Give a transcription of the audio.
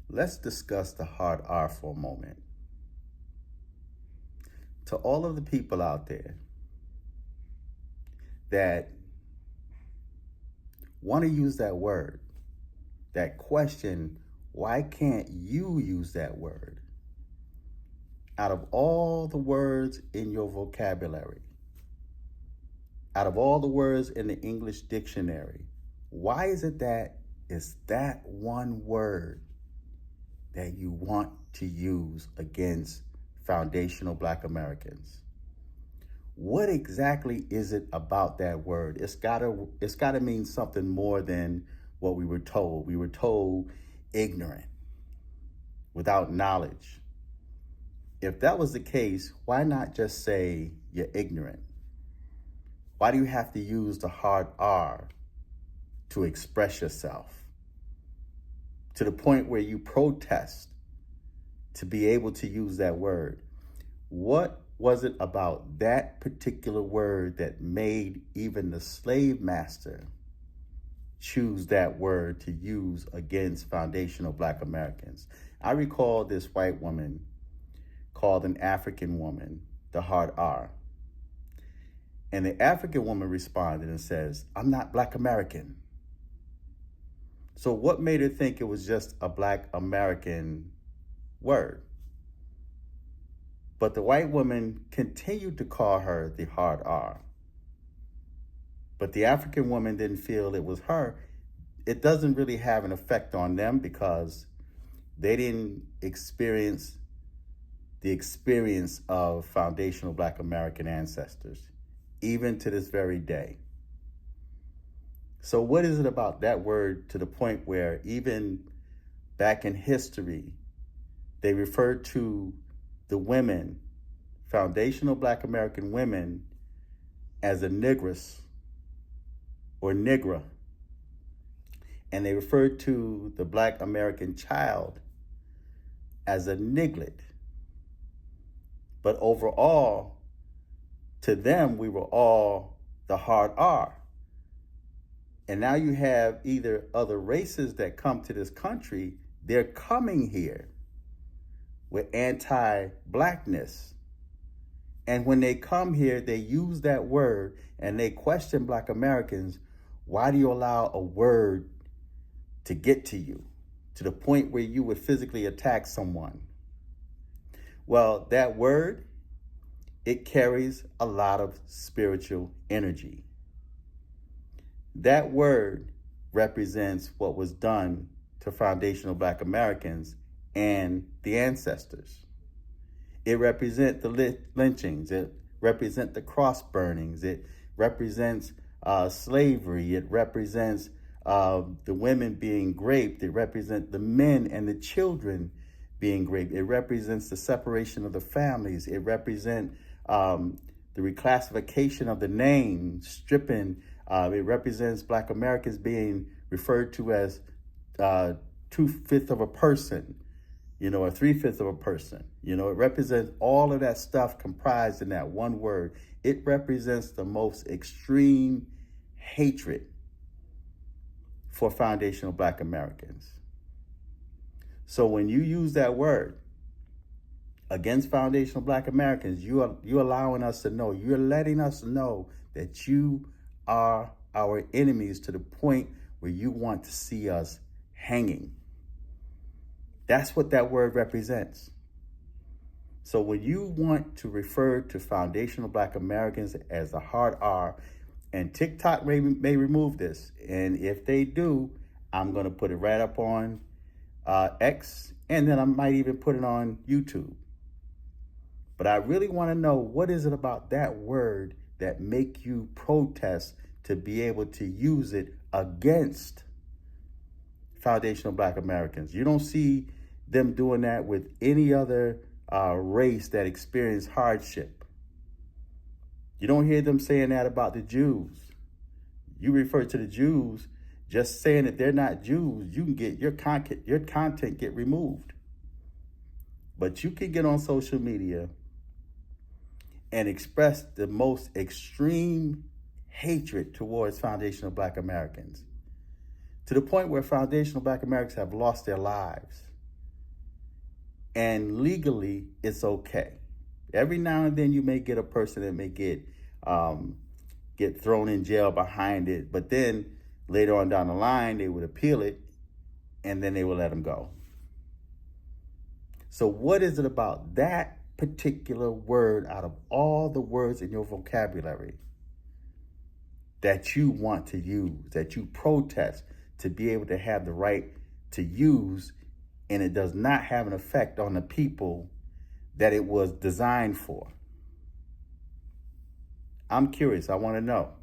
Let's discuss the hard R for a moment. To all of the people out there that want to use that word, that question, why can't you use that word? Out of all the words in your vocabulary, out of all the words in the English dictionary, why is it that it's that one word that you want to use against foundational Black Americans? What exactly is it about that word? It's gotta mean something more than what we were told. We were told ignorant, without knowledge. If that was the case, why not just say you're ignorant? Why do you have to use the hard R to express yourself to the point where you protest to be able to use that word? What was it about that particular word that made even the slave master choose that word to use against foundational Black Americans? I recall this white woman called an African woman the hard R. And the African woman responded and says, "I'm not Black American." So what made her think it was just a Black American word? But the white woman continued to call her the hard R. But the African woman didn't feel it was her. It doesn't really have an effect on them because they didn't experience the experience of foundational Black American ancestors, even to this very day. So what is it about that word to the point where even back in history, they referred to the women, foundational Black American women, as a negress or nigra. And they referred to the Black American child as a niglet. But overall, to them, we were all the hard R. And now you have either other races that come to this country, they're coming here with anti-Blackness. And when they come here, they use that word and they question Black Americans. Why do you allow a word to get to you to the point where you would physically attack someone? Well, that word, it carries a lot of spiritual energy. That word represents what was done to foundational Black Americans and the ancestors. It represents the lynchings. It represents the cross burnings. It represents slavery. It represents the women being raped. It represents the men and the children being raped. It represents the separation of the families. It represents the reclassification of the name, stripping. It represents Black Americans being referred to as 2/5 of a person, or 3/5 of a person. It represents all of that stuff comprised in that one word. It represents the most extreme hatred for foundational Black Americans. So when you use that word against foundational Black Americans, you're allowing us to know, you're letting us know that you are our enemies to the point where you want to see us hanging. That's what that word represents. So when you want to refer to foundational Black Americans as a hard R, and TikTok may remove this, and if they do, I'm going to put it right up on X, and then I might even put it on YouTube. But I really want to know, what is it about that word that make you protest to be able to use it against foundational Black Americans? You don't see them doing that with any other race that experienced hardship. You don't hear them saying that about the Jews. You refer to the Jews, just saying that they're not Jews, you can get your content get removed. But you can get on social media and express the most extreme hatred towards foundational Black Americans, to the point where foundational Black Americans have lost their lives. and legally it's okay. Every now and then you may get a person that may get thrown in jail behind it, but then later on down the line they would appeal it and then they will let them go. So what is it about that particular word out of all the words in your vocabulary that you want to use, that you protest to be able to have the right to use, and it does not have an effect on the people that it was designed for? I'm curious. I want to know.